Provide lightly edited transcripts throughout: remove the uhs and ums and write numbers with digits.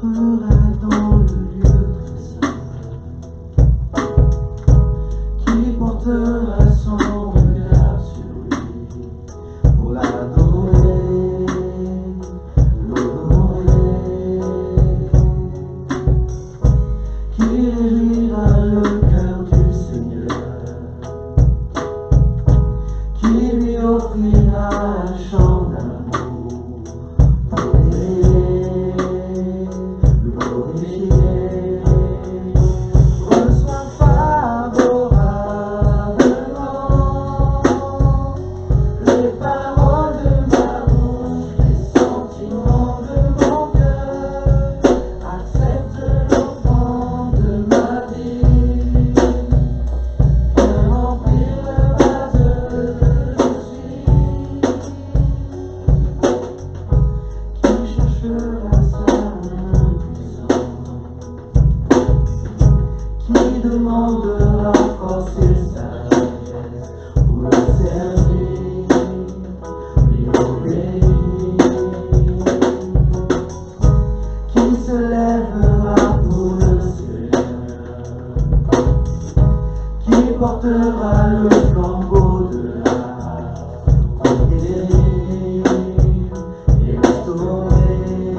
entrera dans le lieu très saint, qui portera son regard sur lui pour l'adorer, l'honorer, qui réjouira le cœur du Seigneur, qui lui offrira un chant d'amour pour l'aimer, le glorifier. Reçois favorablement les paroles de ma bouche, les sentiments de mon cœur. Accepte l'offrande de ma vie, viens remplir le vase que je suis, qui cherchera sa main puissante, qui demandera force et sagesse pour le servir, lui obéir, qui se lèvera pour le Seigneur, qui portera le flambeau de la guérir et restaurer.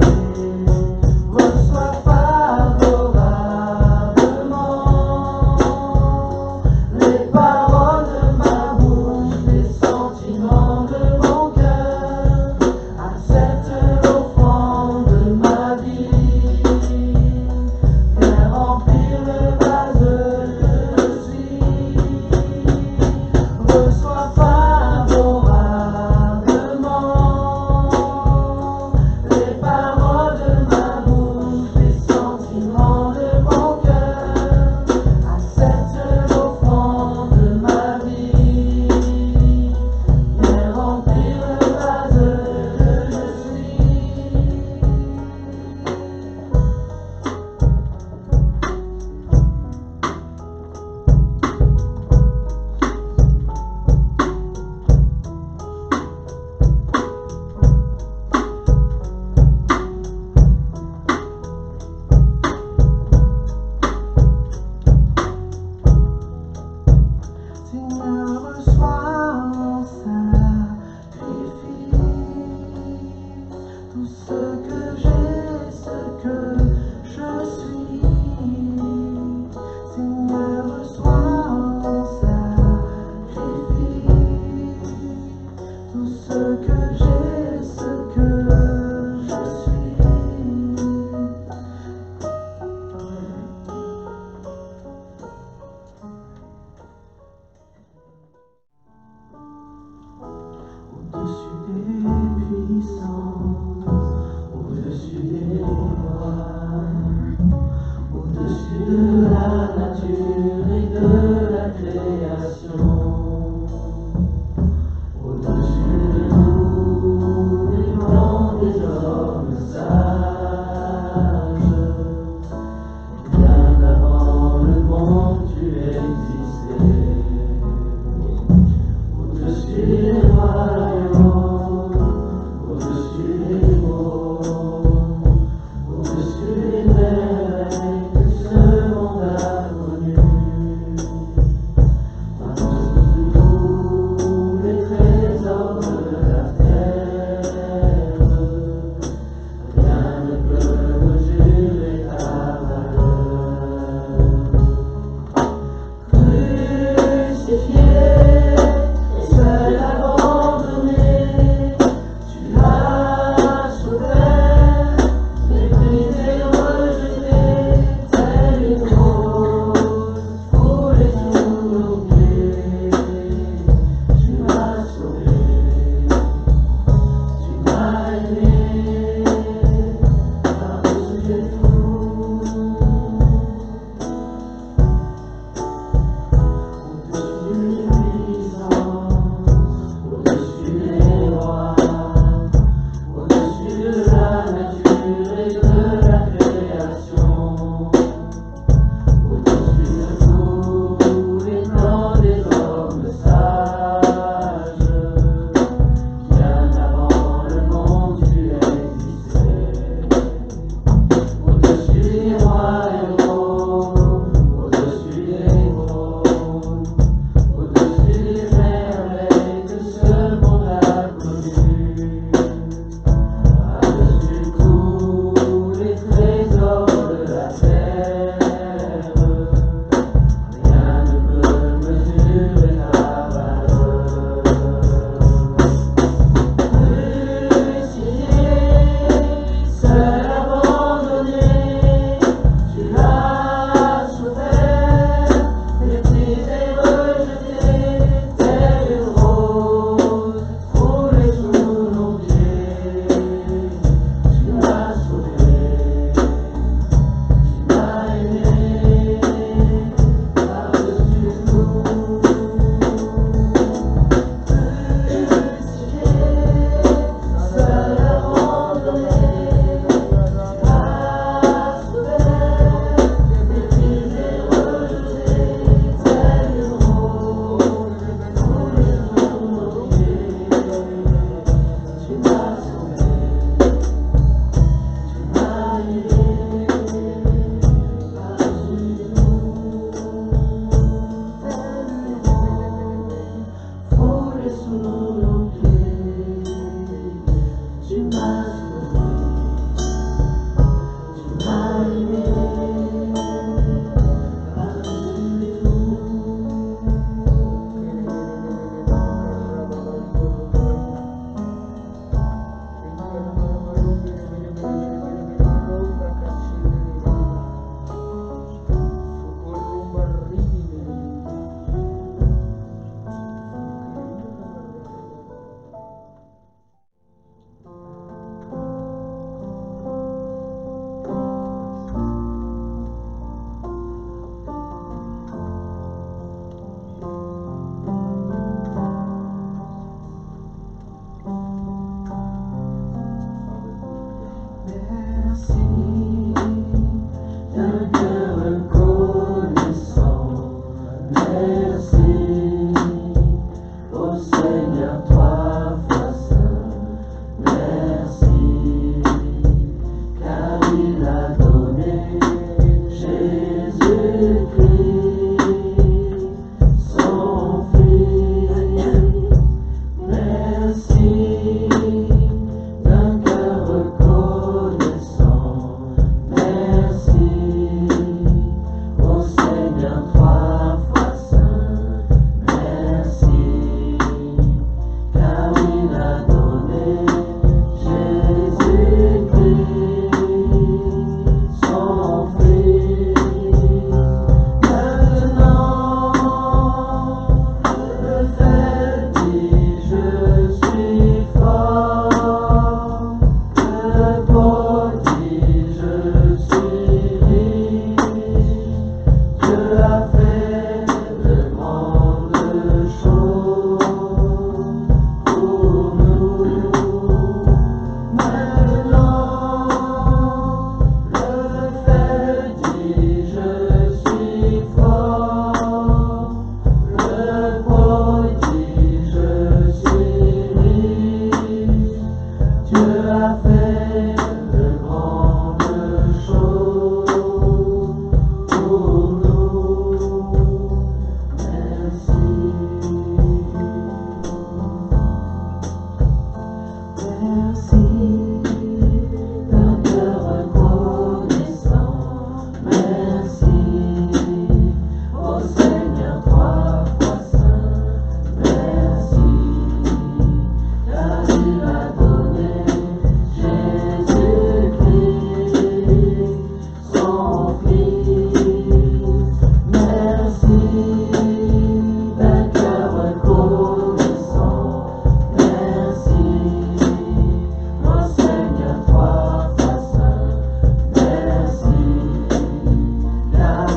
Reçois favorablement les paroles de ma bouche, les sentiments de mon cœur. Accepte l'offrande de ma vie, viens remplir le vase que je suis,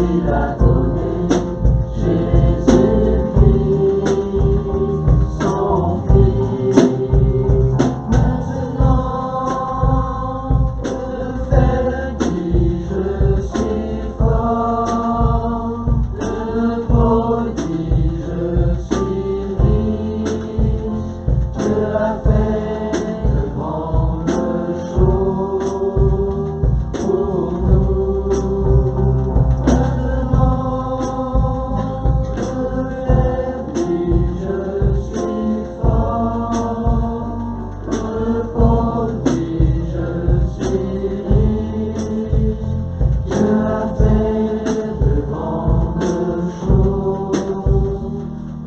il a donné Jésus-Christ, son Fils. Maintenant, le faible dit je suis fort, le pauvre dit je suis riche, Dieu a fait de grandes choses pour nous. Maintenant, le faible dit je suis fort, le pauvre dit je suis riche, Dieu a fait de grandes choses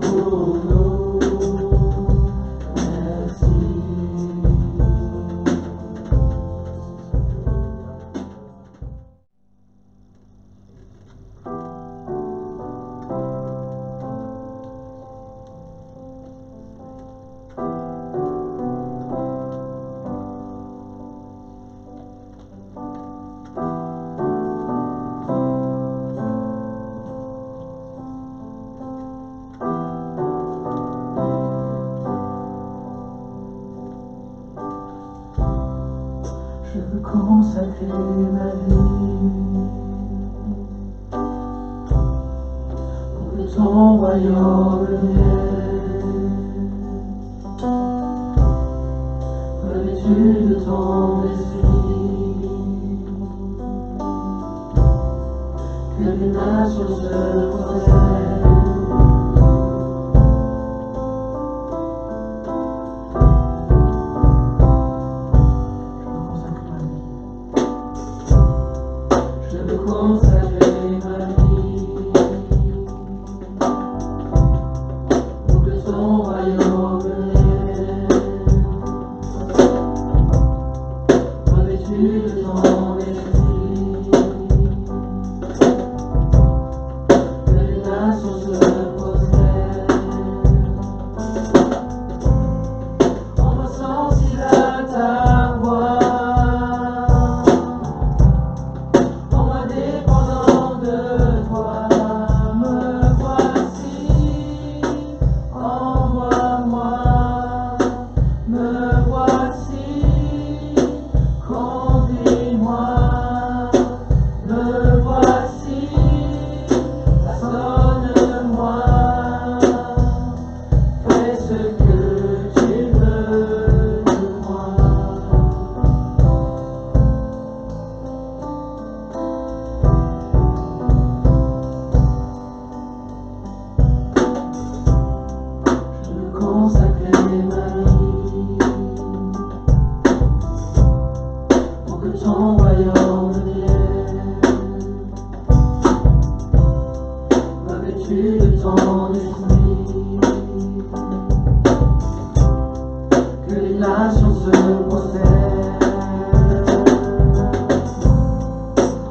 pour nous. Merci. Je veux consacrer ma vie pour que ton royaume vienne, revêtu de ton esprit, que les nations se prosternent. Je veux consacrer ma vie pour que ton royaume vienne, revêtu de ton esprit, que les nations se prosternent. Rends-moi sensible à ta voix. Consacrer ma vie pour que ton royaume vienne, revêtu de ton esprit, que les nations se prosternent.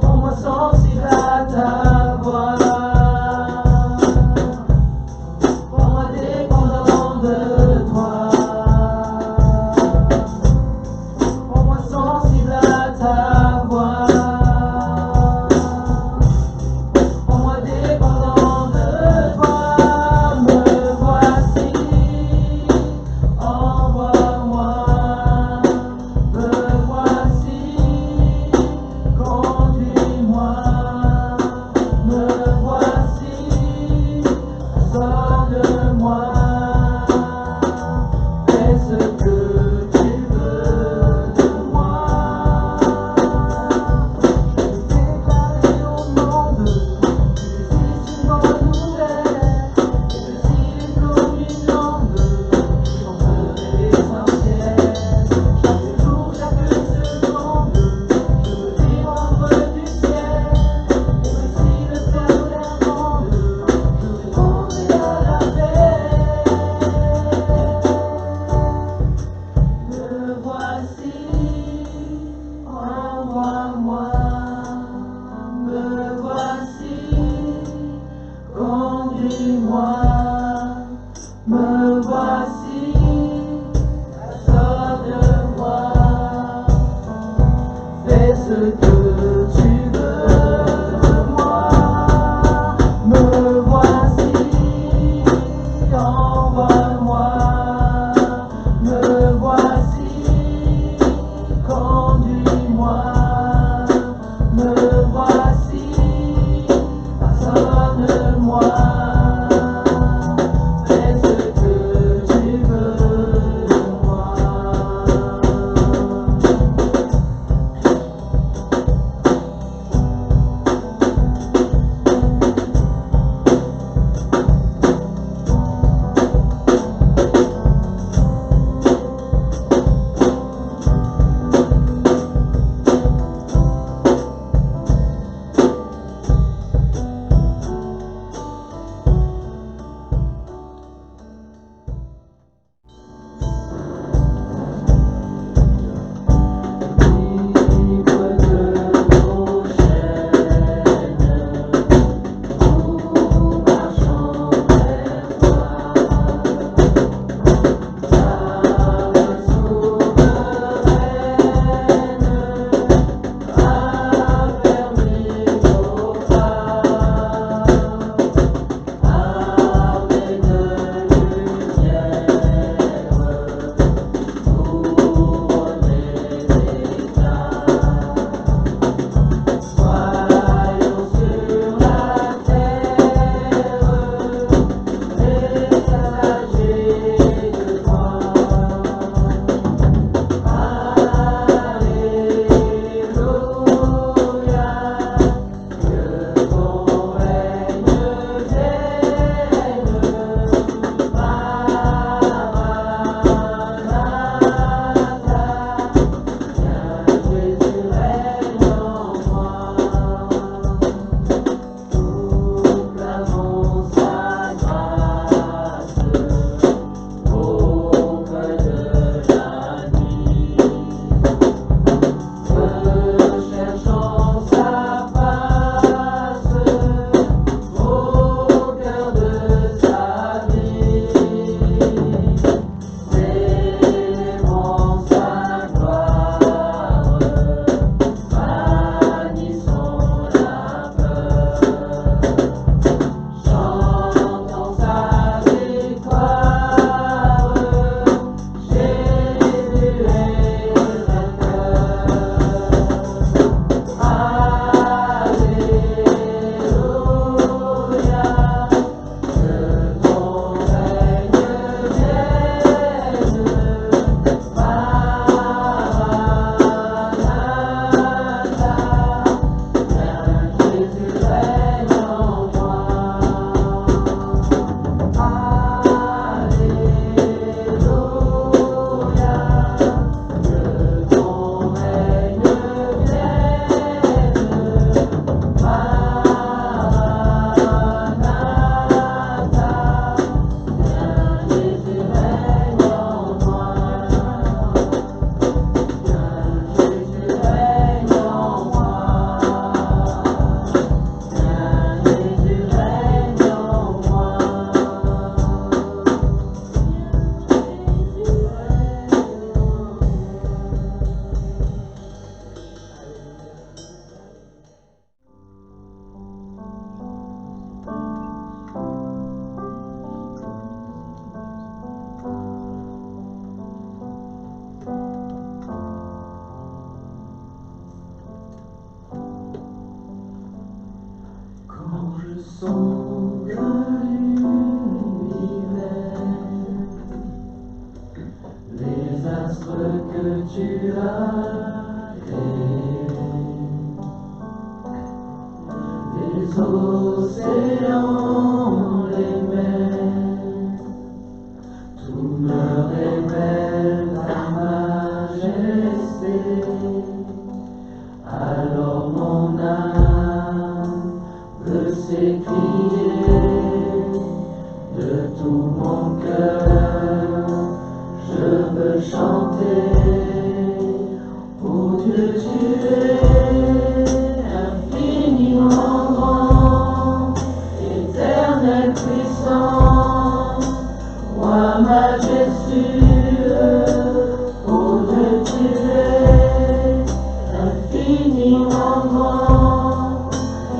Rends-moi sensible à ta voix. Rends-moi dépendant de toi. Rends-moi sensible à ta voix. Rends-moi dépendant de toi.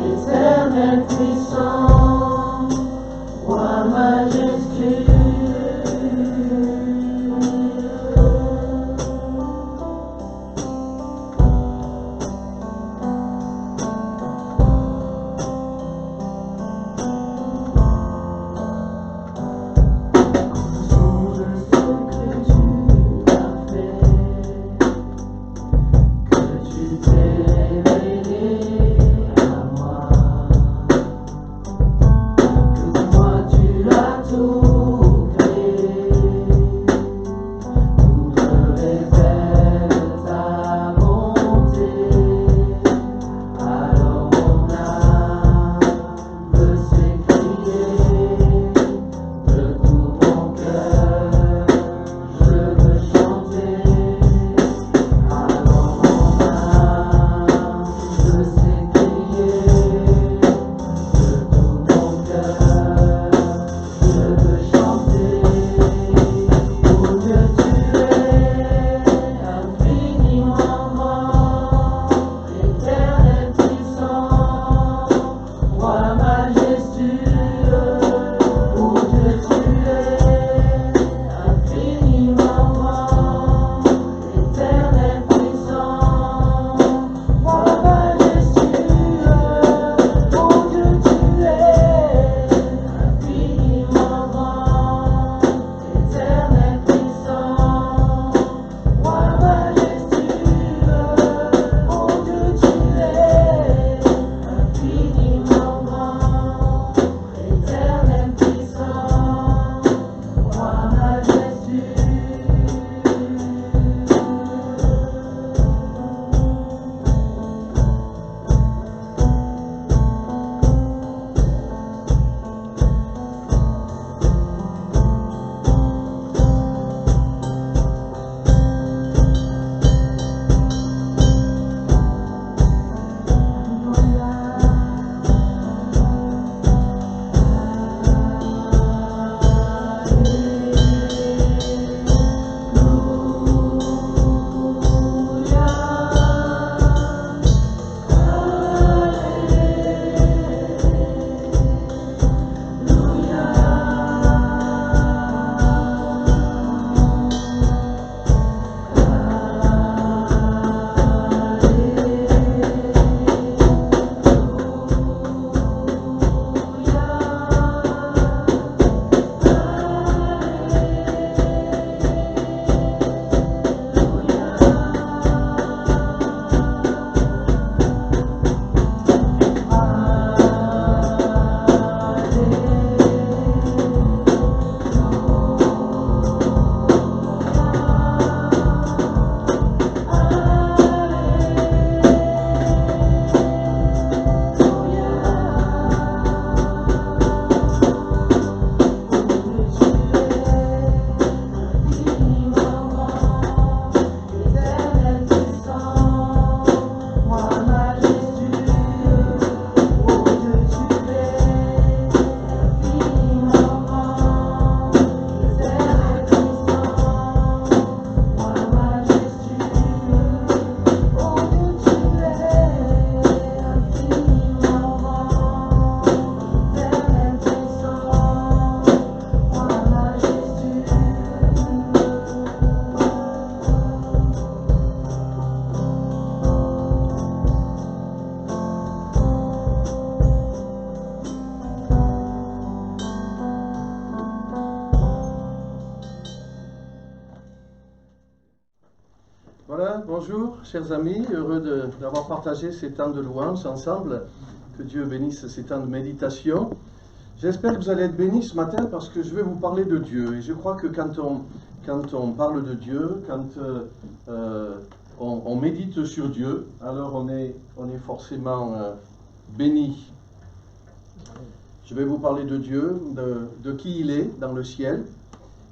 Éternel puissant, roi majestueux. Bonjour, chers amis, heureux d'avoir partagé ces temps de louange ensemble. Que Dieu bénisse ces temps de méditation. J'espère que vous allez être bénis ce matin parce que je vais vous parler de Dieu. Et je crois que quand on parle de Dieu, quand on médite sur Dieu, alors on est forcément béni. Je vais vous parler de Dieu, de qui il est dans le ciel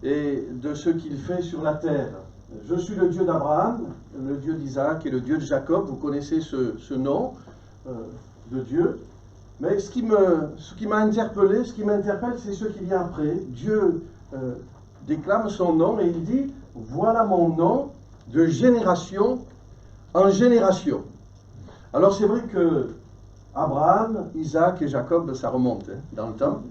et de ce qu'il fait sur la terre. Je suis le Dieu d'Abraham, le Dieu d'Isaac et le Dieu de Jacob. Vous connaissez ce nom de Dieu. Mais ce qui m'a interpellé, ce qui m'interpelle, c'est ce qui vient après. Dieu déclame son nom et il dit « Voilà mon nom de génération en génération ». Alors c'est vrai que Abraham, Isaac et Jacob, ça remonte dans le temps.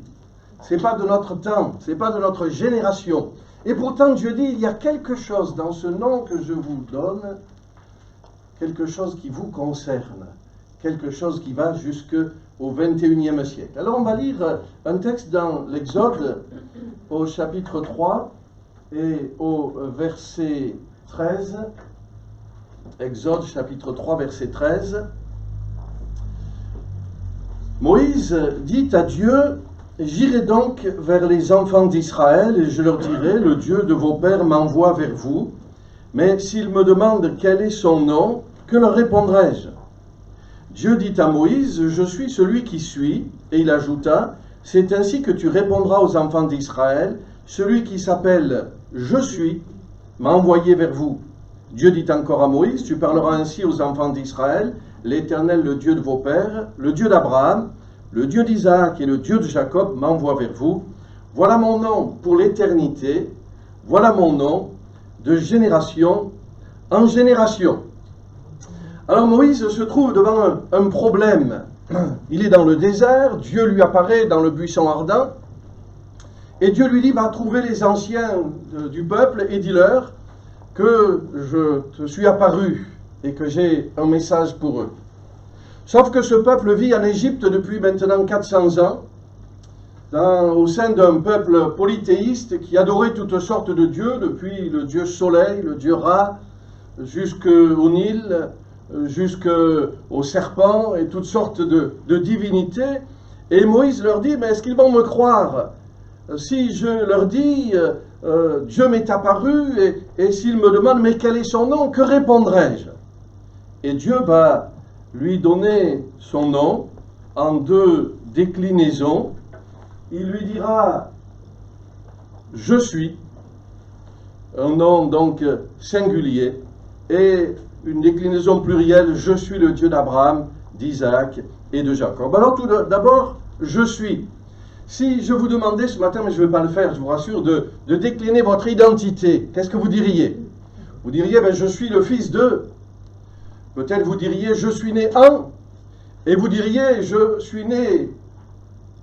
C'est pas de notre temps, c'est pas de notre génération. Et pourtant Dieu dit, il y a quelque chose dans ce nom que je vous donne, quelque chose qui vous concerne, quelque chose qui va jusqu'au 21e siècle. Alors on va lire un texte dans l'Exode, au chapitre 3 et au verset 13. Exode chapitre 3, verset 13. Moïse dit à Dieu, « J'irai donc vers les enfants d'Israël et je leur dirai, le Dieu de vos pères m'envoie vers vous. Mais s'ils me demandent quel est son nom, que leur répondrai-je » Dieu dit à Moïse, « Je suis celui qui suis. » Et il ajouta, « C'est ainsi que tu répondras aux enfants d'Israël, celui qui s'appelle « Je suis » m'a envoyé vers vous. » Dieu dit encore à Moïse, « Tu parleras ainsi aux enfants d'Israël, l'Éternel, le Dieu de vos pères, le Dieu d'Abraham, le Dieu d'Isaac et le Dieu de Jacob m'envoie vers vous. Voilà mon nom pour l'éternité, voilà mon nom de génération en génération. » Alors Moïse se trouve devant un problème. Il est dans le désert, Dieu lui apparaît dans le buisson ardent, et Dieu lui dit, va trouver les anciens du peuple et dis-leur que je te suis apparu et que j'ai un message pour eux. Sauf que ce peuple vit en Égypte depuis maintenant 400 ans, au sein d'un peuple polythéiste qui adorait toutes sortes de dieux, depuis le dieu soleil, le dieu Ra, jusqu'au Nil, jusqu'au serpent et toutes sortes de divinités. Et Moïse leur dit, mais est-ce qu'ils vont me croire si je leur dis, Dieu m'est apparu, et s'ils me demandent, mais quel est son nom, que répondrai-je? Et Dieu va lui donner son nom en 2 déclinaisons. Il lui dira « Je suis », un nom donc singulier, et une déclinaison plurielle « Je suis le Dieu d'Abraham, d'Isaac et de Jacob ». Alors tout d'abord, « Je suis ». Si je vous demandais ce matin, mais je ne vais pas le faire, je vous rassure, de décliner votre identité, qu'est-ce que vous diriez? Vous diriez ben, « Je suis le fils de ». Peut-être vous diriez « Je suis né en » et vous diriez « Je suis né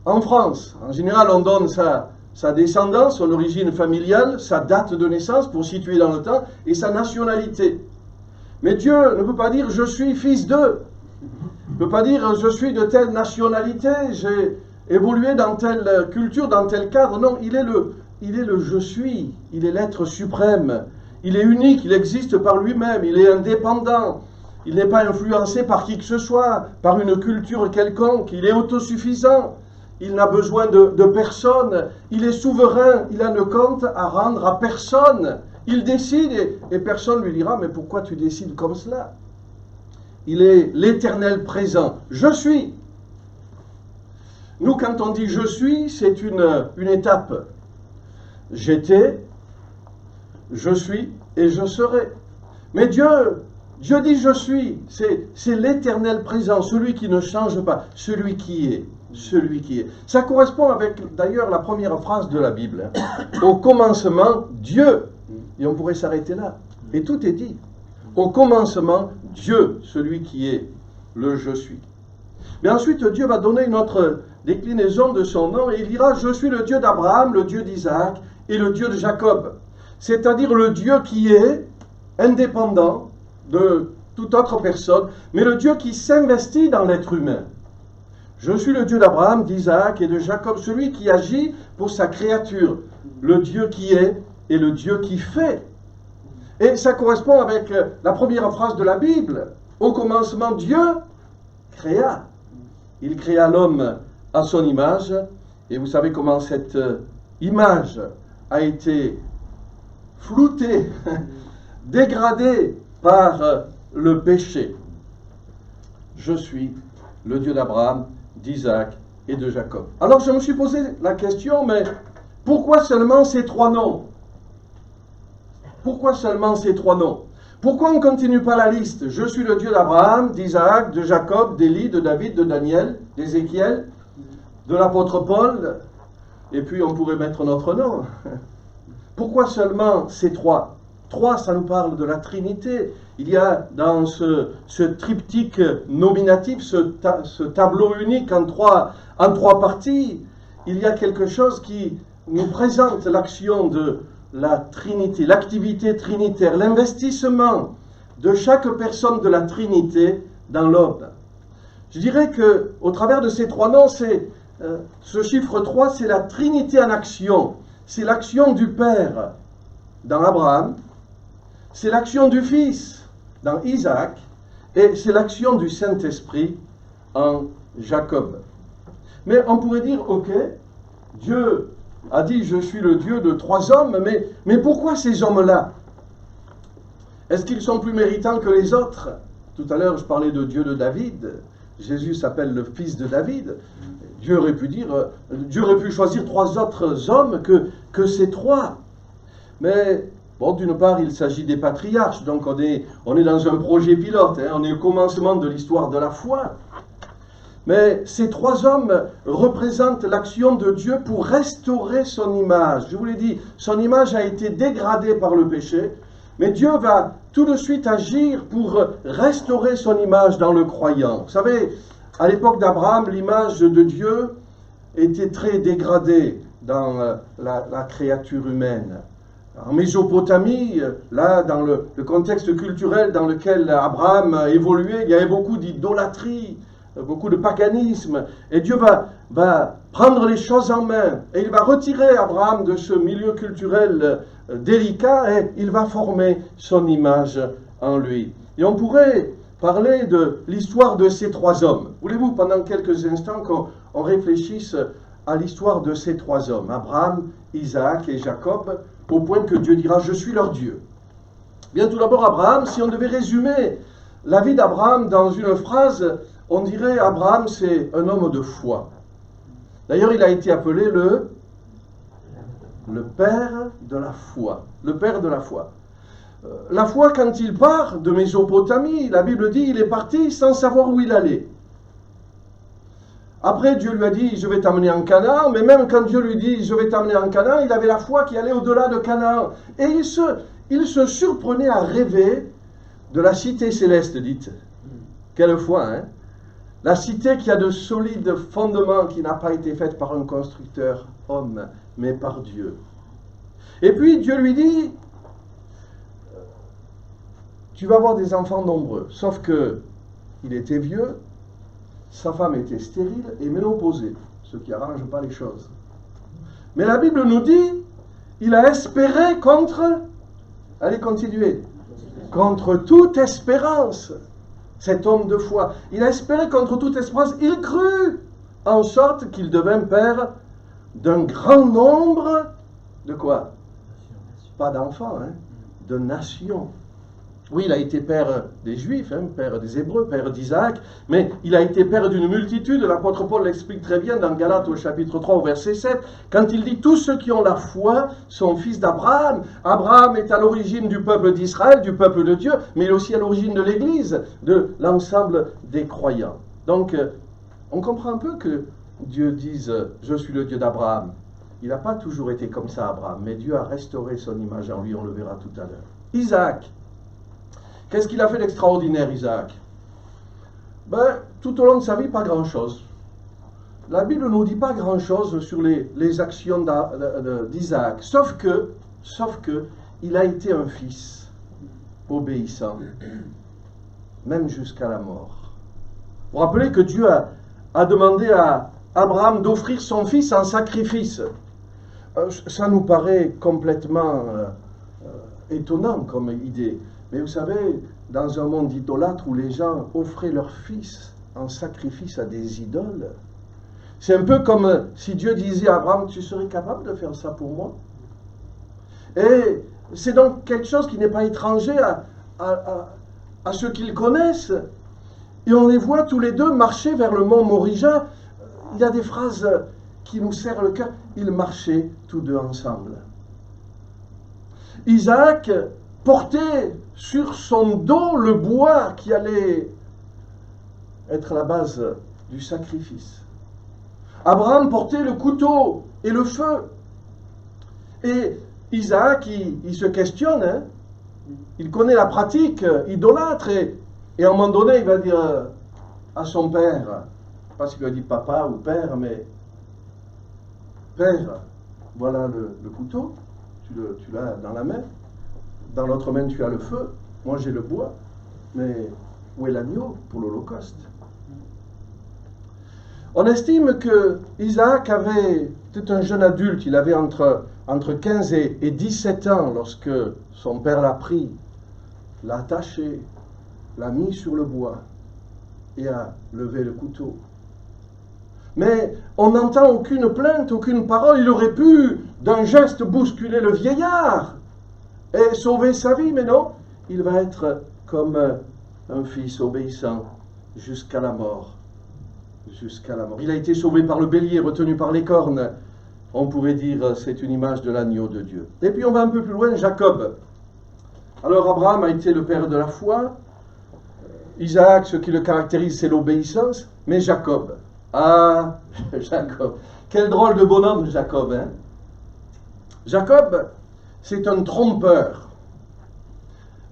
en France ». En général, on donne sa descendance, son origine familiale, sa date de naissance pour situer dans le temps et sa nationalité. Mais Dieu ne peut pas dire « Je suis fils de ». Il ne peut pas dire « Je suis de telle nationalité, j'ai évolué dans telle culture, dans tel cadre ». Non, il est le « Je suis ». Il est l'être suprême. Il est unique, il existe par lui-même, il est indépendant. Il n'est pas influencé par qui que ce soit, par une culture quelconque. Il est autosuffisant. Il n'a besoin de personne. Il est souverain. Il a un compte à rendre à personne. Il décide et personne ne lui dira « Mais pourquoi tu décides comme cela ?» Il est l'éternel présent. Je suis. Nous, quand on dit « Je suis », c'est une étape. J'étais, je suis et je serai. Mais Dieu dit « Je suis », c'est l'éternel présent, celui qui ne change pas, celui qui est, celui qui est. Ça correspond avec d'ailleurs la première phrase de la Bible. Au commencement, Dieu, et on pourrait s'arrêter là, et tout est dit. Au commencement, Dieu, celui qui est le « Je suis ». Mais ensuite, Dieu va donner une autre déclinaison de son nom, et il dira « Je suis le Dieu d'Abraham, le Dieu d'Isaac et le Dieu de Jacob ». C'est-à-dire le Dieu qui est indépendant de toute autre personne, mais le Dieu qui s'investit dans l'être humain. Je suis le Dieu d'Abraham, d'Isaac et de Jacob, celui qui agit pour sa créature, le Dieu qui est et le Dieu qui fait. Et ça correspond avec la première phrase de la Bible. Au commencement, Dieu créa. Il créa l'homme à son image. Et vous savez comment cette image a été floutée, dégradée par le péché. Je suis le Dieu d'Abraham, d'Isaac et de Jacob. Alors je me suis posé la question, mais pourquoi seulement ces trois noms? Pourquoi seulement ces trois noms? Pourquoi on ne continue pas la liste? Je suis le Dieu d'Abraham, d'Isaac, de Jacob, d'Élie, de David, de Daniel, d'Ézéchiel, de l'apôtre Paul, et puis on pourrait mettre notre nom. Pourquoi seulement ces trois? Trois, ça nous parle de la Trinité. Il y a dans ce triptyque nominatif, ce tableau unique en trois parties, il y a quelque chose qui nous présente l'action de la Trinité, l'activité trinitaire, l'investissement de chaque personne de la Trinité dans l'homme. Je dirais que au travers de ces trois noms, ce chiffre 3, c'est la Trinité en action. C'est l'action du Père dans Abraham, c'est l'action du Fils dans Isaac, et c'est l'action du Saint-Esprit en Jacob. Mais on pourrait dire, ok, Dieu a dit, je suis le Dieu de trois hommes, mais pourquoi ces hommes-là? Est-ce qu'ils sont plus méritants que les autres? Tout à l'heure, je parlais de Dieu de David. Jésus s'appelle le fils de David. Dieu aurait pu choisir trois autres hommes que ces trois. Mais, bon, d'une part, il s'agit des patriarches, donc on est dans un projet pilote, on est au commencement de l'histoire de la foi. Mais ces trois hommes représentent l'action de Dieu pour restaurer son image. Je vous l'ai dit, son image a été dégradée par le péché, mais Dieu va tout de suite agir pour restaurer son image dans le croyant. Vous savez, à l'époque d'Abraham, l'image de Dieu était très dégradée dans la créature humaine. En Mésopotamie, là, dans le contexte culturel dans lequel Abraham a évolué, il y avait beaucoup d'idolâtrie, beaucoup de paganisme, et Dieu va prendre les choses en main, et il va retirer Abraham de ce milieu culturel délicat, et il va former son image en lui. Et on pourrait parler de l'histoire de ces trois hommes. Voulez-vous, pendant quelques instants, qu'on réfléchisse à l'histoire de ces trois hommes, Abraham, Isaac et Jacob, au point que Dieu dira « Je suis leur Dieu ». Bien, tout d'abord, Abraham, si on devait résumer la vie d'Abraham dans une phrase, on dirait Abraham, c'est un homme de foi. D'ailleurs, il a été appelé le père de la foi. Le père de la foi. La foi, quand il part de Mésopotamie, la Bible dit, il est parti sans savoir où il allait. Après, Dieu lui a dit, je vais t'amener en Canaan, mais même quand Dieu lui dit, je vais t'amener en Canaan, il avait la foi qui allait au-delà de Canaan. Et il se surprenait à rêver de la cité céleste, dite. Quelle foi, hein? La cité qui a de solides fondements, qui n'a pas été faite par un constructeur homme, mais par Dieu. Et puis Dieu lui dit, tu vas avoir des enfants nombreux, sauf que il était vieux, sa femme était stérile et ménopausée, ce qui n'arrange pas les choses. Mais la Bible nous dit, il a espéré contre, allez continuer, contre toute espérance. Cet homme de foi, il a espéré contre toute espérance, il crut, en sorte qu'il devint père d'un grand nombre de quoi? Pas d'enfants, hein, de nations. Oui, il a été père des Juifs, hein, père des Hébreux, père d'Isaac, mais il a été père d'une multitude. L'apôtre Paul l'explique très bien dans Galates au chapitre 3 au verset 7, quand il dit « Tous ceux qui ont la foi sont fils d'Abraham ». Abraham est à l'origine du peuple d'Israël, du peuple de Dieu, mais il est aussi à l'origine de l'Église, de l'ensemble des croyants. Donc, on comprend un peu que Dieu dise « Je suis le Dieu d'Abraham ». Il n'a pas toujours été comme ça, Abraham, mais Dieu a restauré son image en lui, on le verra tout à l'heure. Isaac. Qu'est-ce qu'il a fait d'extraordinaire, Isaac? Tout au long de sa vie, pas grand-chose. La Bible ne nous dit pas grand-chose sur les actions d'Isaac, sauf que il a été un fils obéissant, même jusqu'à la mort. Vous vous rappelez que Dieu a demandé à Abraham d'offrir son fils en sacrifice. Ça nous paraît complètement étonnant comme idée. Mais vous savez, dans un monde idolâtre où les gens offraient leur fils en sacrifice à des idoles, c'est un peu comme si Dieu disait à Abraham, tu serais capable de faire ça pour moi? Et c'est donc quelque chose qui n'est pas étranger à ceux qu'ils connaissent. Et on les voit tous les deux marcher vers le mont Morija. Il y a des phrases qui nous serrent le cœur. Ils marchaient tous deux ensemble. Isaac portait sur son dos le bois qui allait être la base du sacrifice. Abraham portait le couteau et le feu. Et Isaac, il se questionne, hein. Il connaît la pratique idolâtre et à un moment donné, il va dire à son père, pas qu'il lui a dit papa ou père, mais père, voilà le couteau, tu l'as dans la main, dans l'autre main tu as le feu, moi j'ai le bois, mais où est l'agneau pour l'Holocauste? On estime que Isaac avait, c'était un jeune adulte, il avait entre 15 et 17 ans lorsque son père l'a pris, l'a attaché, l'a mis sur le bois et a levé le couteau. Mais on n'entend aucune plainte, aucune parole. Il aurait pu, d'un geste, bousculer le vieillard et sauver sa vie, mais non, il va être comme un fils obéissant jusqu'à la mort. Jusqu'à la mort. Il a été sauvé par le bélier, retenu par les cornes. On pourrait dire c'est une image de l'agneau de Dieu. Et puis on va un peu plus loin, Jacob. Alors Abraham a été le père de la foi. Isaac, ce qui le caractérise, c'est l'obéissance. Mais Jacob, ah, Jacob, quel drôle de bonhomme Jacob, hein? Jacob, c'est un trompeur.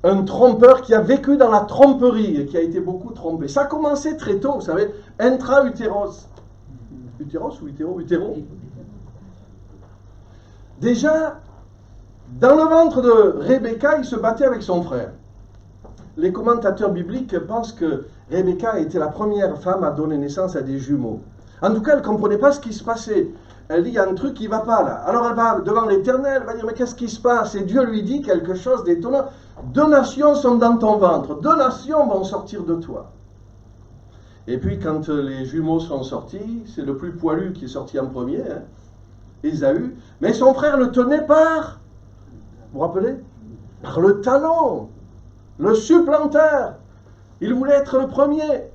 Un trompeur qui a vécu dans la tromperie et qui a été beaucoup trompé. Ça a commencé très tôt, vous savez, intra-utéros. Utéros ou utéro? Utéro. Déjà, dans le ventre de Rebecca, il se battait avec son frère. Les commentateurs bibliques pensent que Rebecca a été la première femme à donner naissance à des jumeaux. En tout cas, elle ne comprenait pas ce qui se passait. Elle dit, il y a un truc qui ne va pas là. Alors elle va devant l'Éternel, elle va dire, mais qu'est-ce qui se passe? Et Dieu lui dit quelque chose d'étonnant. 2 nations sont dans ton ventre, 2 nations vont sortir de toi. Et puis quand les jumeaux sont sortis, c'est le plus poilu qui est sorti en premier, hein, Ésaü, mais son frère le tenait par, vous vous rappelez? Par le talon, le supplanteur. Il voulait être le premier.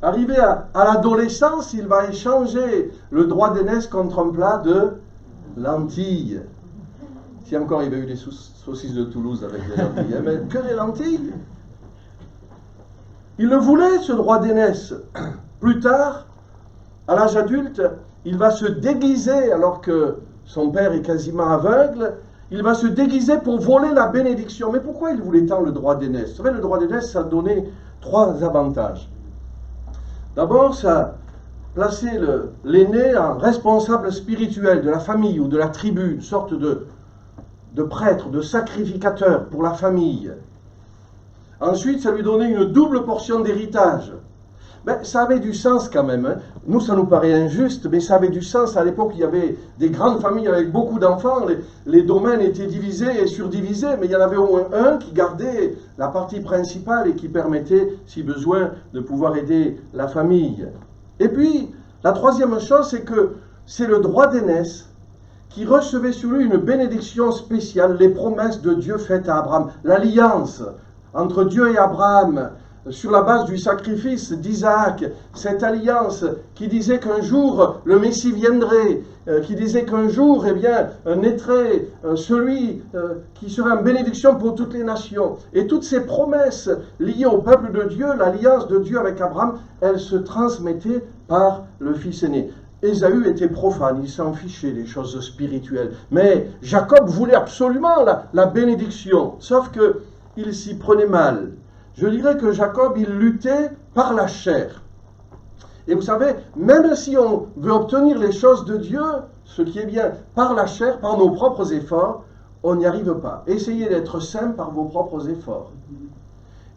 Arrivé à l'adolescence, il va échanger le droit d'aînesse contre un plat de lentilles. Si encore il y avait eu des saucisses de Toulouse avec des lentilles, mais que des lentilles. Il le voulait, ce droit d'aînesse. Plus tard, à l'âge adulte, il va se déguiser, alors que son père est quasiment aveugle, il va se déguiser pour voler la bénédiction. Mais pourquoi il voulait tant le droit d'aînesse? Vous savez, le droit d'aînesse, ça donnait 3 avantages. D'abord, ça plaçait l'aîné en responsable spirituel de la famille ou de la tribu, une sorte de prêtre, de sacrificateur pour la famille. Ensuite, ça lui donnait une double portion d'héritage. Ben, ça avait du sens quand même. Hein. Nous, ça nous paraît injuste, mais ça avait du sens. À l'époque, il y avait des grandes familles avec beaucoup d'enfants. Les domaines étaient divisés et surdivisés, mais il y en avait au moins un qui gardait la partie principale et qui permettait, si besoin, de pouvoir aider la famille. Et puis, la troisième chose, c'est que c'est le droit d'aînesse qui recevait sur lui une bénédiction spéciale, les promesses de Dieu faites à Abraham, l'alliance entre Dieu et Abraham, sur la base du sacrifice d'Isaac, cette alliance qui disait qu'un jour le Messie viendrait, qui disait qu'un jour, eh bien, naîtrait celui qui serait en bénédiction pour toutes les nations. Et toutes ces promesses liées au peuple de Dieu, l'alliance de Dieu avec Abraham, elles se transmettaient par le fils aîné. Ésaü était profane, il s'en fichait des choses spirituelles. Mais Jacob voulait absolument la bénédiction, sauf qu'il s'y prenait mal. Je dirais que Jacob, il luttait par la chair. Et vous savez, même si on veut obtenir les choses de Dieu, ce qui est bien, par la chair, par nos propres efforts, on n'y arrive pas. Essayez d'être saint par vos propres efforts.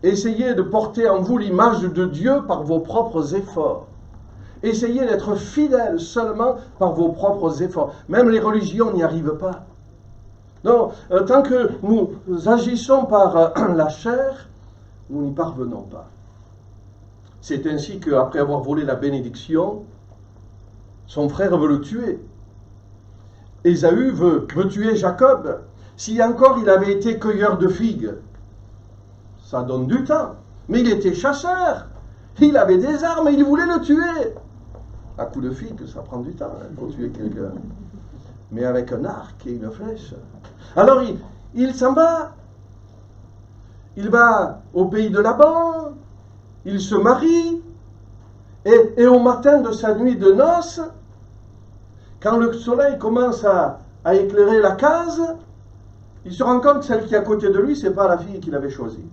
Essayez de porter en vous l'image de Dieu par vos propres efforts. Essayez d'être fidèle seulement par vos propres efforts. Même les religions n'y arrivent pas. Non, tant que nous agissons par la chair, nous n'y parvenons pas. C'est ainsi qu'après avoir volé la bénédiction, son frère veut le tuer. Ésaü veut tuer Jacob. Si encore il avait été cueilleur de figues, ça donne du temps. Mais il était chasseur. Il avait des armes et il voulait le tuer. À coup de figue, ça prend du temps pour tuer quelqu'un. Mais avec un arc et une flèche. Alors il s'en va. Il va au pays de Laban. Il se marie. Et au matin de sa nuit de noces, quand le soleil commence à éclairer la case, il se rend compte que celle qui est à côté de lui, ce n'est pas la fille qu'il avait choisie.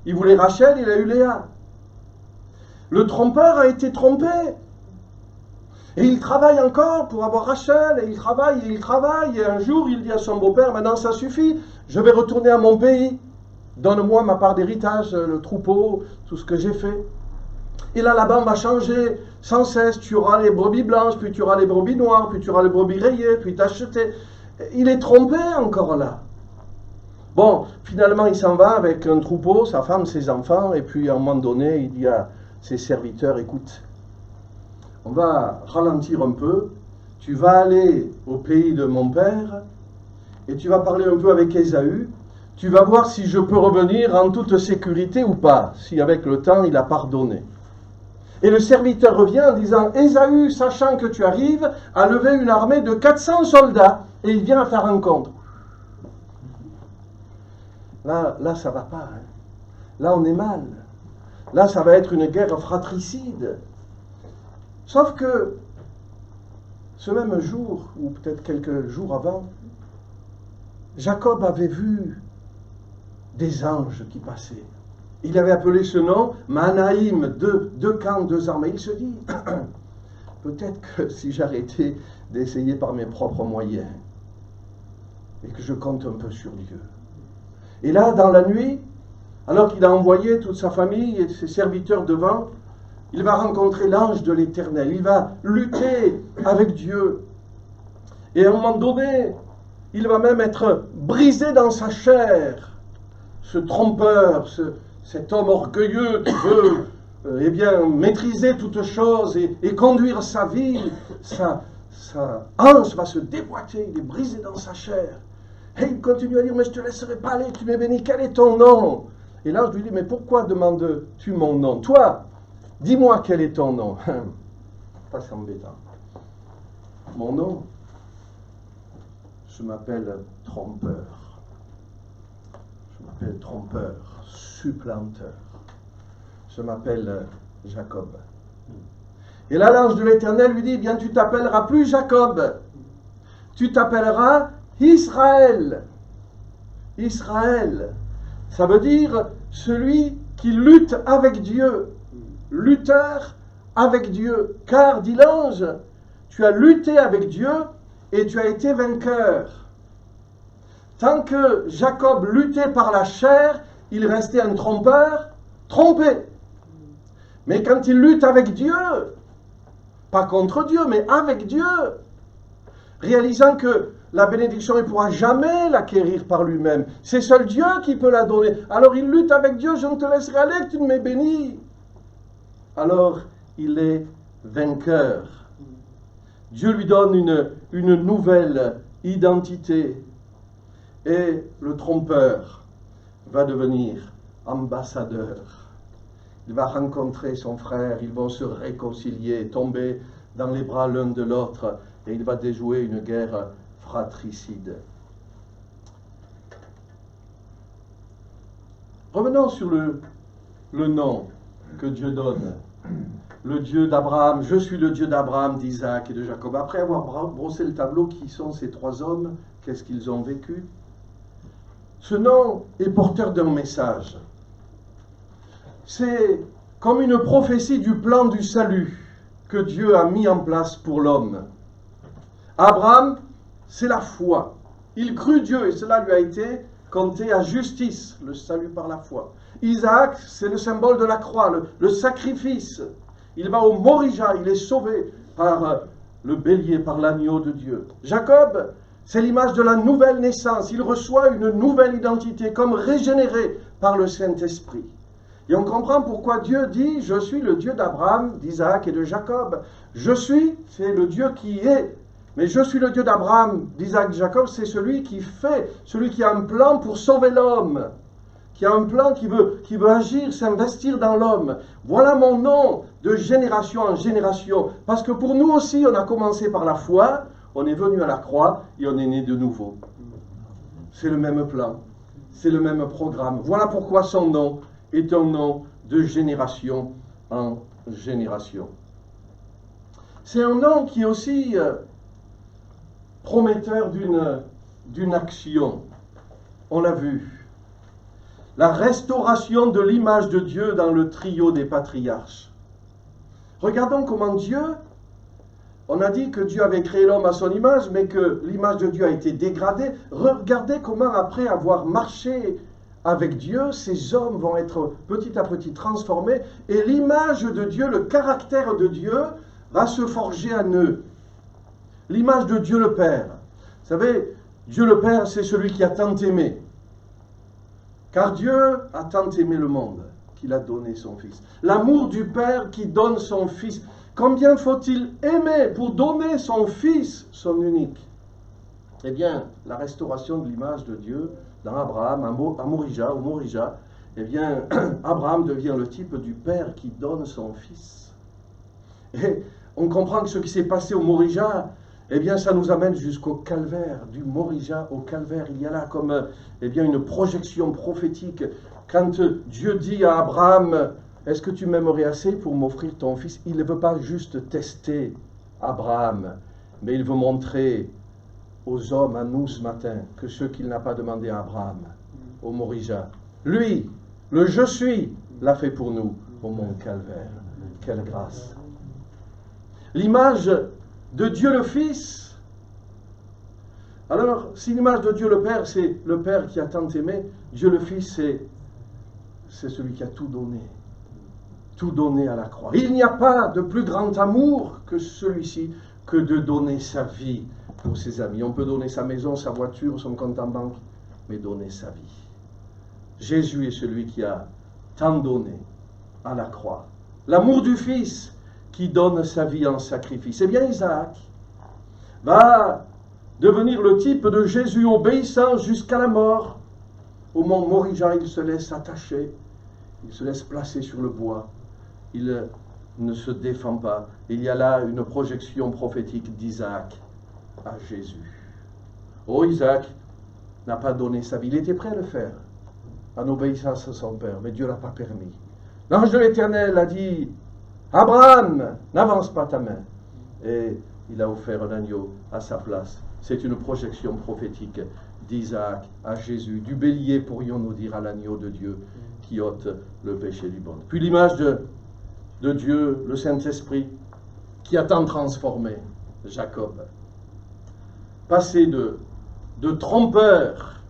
Il voulait Rachel, il a eu Léa. Le trompeur a été trompé. Et il travaille encore pour avoir Rachel, et il travaille, et un jour il dit à son beau-père, maintenant ça suffit, je vais retourner à mon pays, donne-moi ma part d'héritage, le troupeau, tout ce que j'ai fait. Et là, Laban va changer sans cesse, tu auras les brebis blanches, puis tu auras les brebis noires, puis tu auras les brebis rayées, puis t'acheter. Il est trompé encore là. Bon, finalement il s'en va avec un troupeau, sa femme, ses enfants, et puis à un moment donné, il dit à ses serviteurs, écoute, on va ralentir un peu, tu vas aller au pays de mon père, et tu vas parler un peu avec Ésaü, tu vas voir si je peux revenir en toute sécurité ou pas, si avec le temps il a pardonné. Et le serviteur revient en disant, Ésaü, sachant que tu arrives, a levé une armée de 400 soldats, et il vient à ta rencontre. Là, ça va pas. Hein. Là, on est mal. Là, ça va être une guerre fratricide. Sauf que, ce même jour, ou peut-être quelques jours avant, Jacob avait vu des anges qui passaient. Il avait appelé ce nom Manaïm, deux camps, deux armées. Il se dit, peut-être que si j'arrêtais d'essayer par mes propres moyens, et que je compte un peu sur Dieu. Et là, dans la nuit, alors qu'il a envoyé toute sa famille et ses serviteurs devant, il va rencontrer l'ange de l'Éternel. Il va lutter avec Dieu. Et à un moment donné, il va même être brisé dans sa chair. Ce trompeur, cet homme orgueilleux qui veut maîtriser toutes choses et conduire sa vie, sa hanche va se déboîter, il est brisé dans sa chair. Et il continue à dire, mais je ne te laisserai pas aller, tu m'es béni, quel est ton nom? Et là, je lui dis, mais pourquoi demandes-tu mon nom? Toi, dis-moi quel est ton nom. Pas c'est embêtant. Mon nom, je m'appelle trompeur. Je m'appelle trompeur, supplanteur. Je m'appelle Jacob. Et là, l'ange de l'Éternel lui dit, bien, tu t'appelleras plus Jacob. Tu t'appelleras Israël. Israël, ça veut dire celui qui lutte avec Dieu. Lutteur avec Dieu. Car, dit l'ange, tu as lutté avec Dieu et tu as été vainqueur. Tant que Jacob luttait par la chair, il restait un trompeur, trompé. Mais quand il lutte avec Dieu, pas contre Dieu, mais avec Dieu, réalisant que la bénédiction, il ne pourra jamais l'acquérir par lui-même. C'est seul Dieu qui peut la donner. Alors il lutte avec Dieu, je ne te laisserai aller que tu ne m'aies béni. Alors il est vainqueur. Dieu lui donne une nouvelle identité. Et le trompeur va devenir ambassadeur. Il va rencontrer son frère, ils vont se réconcilier, tomber dans les bras l'un de l'autre, et il va déjouer une guerre fratricide. Revenons sur le nom que Dieu donne. Le Dieu d'Abraham, je suis le Dieu d'Abraham, d'Isaac et de Jacob. Après avoir brossé le tableau, qui sont ces trois hommes, qu'est-ce qu'ils ont vécu? Ce nom est porteur d'un message. C'est comme une prophétie du plan du salut que Dieu a mis en place pour l'homme. Abraham, c'est la foi. Il crut Dieu et cela lui a été compté à justice, le salut par la foi. Isaac, c'est le symbole de la croix, le sacrifice. Il va au Morija, il est sauvé par le bélier, par l'agneau de Dieu. Jacob, C'est l'image de la nouvelle naissance. Il reçoit une nouvelle identité comme régénéré par le Saint-Esprit. Et on comprend pourquoi Dieu dit « Je suis le Dieu d'Abraham, d'Isaac et de Jacob ». Je suis, c'est le Dieu qui est. Mais je suis le Dieu d'Abraham, d'Isaac et de Jacob, c'est celui qui fait, celui qui a un plan pour sauver l'homme, qui a un plan qui veut agir, s'investir dans l'homme. Voilà mon nom de génération en génération. Parce que pour nous aussi, on a commencé par la foi, on est venu à la croix et on est né de nouveau. C'est le même plan, c'est le même programme. Voilà pourquoi son nom est un nom de génération en génération. C'est un nom qui est aussi prometteur d'une action. On l'a vu. La restauration de l'image de Dieu dans le trio des patriarches. Regardons comment Dieu, on a dit que Dieu avait créé l'homme à son image, mais que l'image de Dieu a été dégradée. Regardez comment après avoir marché avec Dieu, ces hommes vont être petit à petit transformés, et l'image de Dieu, le caractère de Dieu, va se forger en eux. L'image de Dieu le Père. Vous savez, Dieu le Père, c'est celui qui a tant aimé. Car Dieu a tant aimé le monde qu'il a donné son Fils. L'amour du Père qui donne son Fils. Combien faut-il aimer pour donner son Fils, son unique? Eh bien, la restauration de l'image de Dieu dans Abraham, à Morija, eh bien, Abraham devient le type du Père qui donne son Fils. Et on comprend que ce qui s'est passé au Morija, eh bien, ça nous amène jusqu'au calvaire, du Morija au calvaire. Il y a là comme, eh bien, une projection prophétique. Quand Dieu dit à Abraham, est-ce que tu m'aimerais assez pour m'offrir ton fils? Il ne veut pas juste tester Abraham, mais il veut montrer aux hommes, à nous ce matin, que ce qu'il n'a pas demandé à Abraham, au Morija, lui, le je suis, l'a fait pour nous au mont Calvaire. Quelle grâce! L'image de Dieu le Fils. Alors, si l'image de Dieu le Père, c'est le Père qui a tant aimé, Dieu le Fils, c'est celui qui a tout donné à la croix. Il n'y a pas de plus grand amour que celui-ci, que de donner sa vie pour ses amis. On peut donner sa maison, sa voiture, son compte en banque, mais donner sa vie. Jésus est celui qui a tant donné à la croix. L'amour du Fils qui donne sa vie en sacrifice. Eh bien, Isaac va devenir le type de Jésus obéissant jusqu'à la mort. Au mont Morija, il se laisse attacher, il se laisse placer sur le bois. Il ne se défend pas. Il y a là une projection prophétique d'Isaac à Jésus. Oh, Isaac n'a pas donné sa vie. Il était prêt à le faire, en obéissance à son père, mais Dieu ne l'a pas permis. L'ange de l'Éternel a dit, Abraham, n'avance pas ta main. Et il a offert un agneau à sa place. C'est une projection prophétique d'Isaac à Jésus, du bélier, pourrions-nous dire, à l'agneau de Dieu qui ôte le péché du monde. Puis l'image de Dieu, le Saint-Esprit, qui a tant transformé Jacob. Passé de trompeur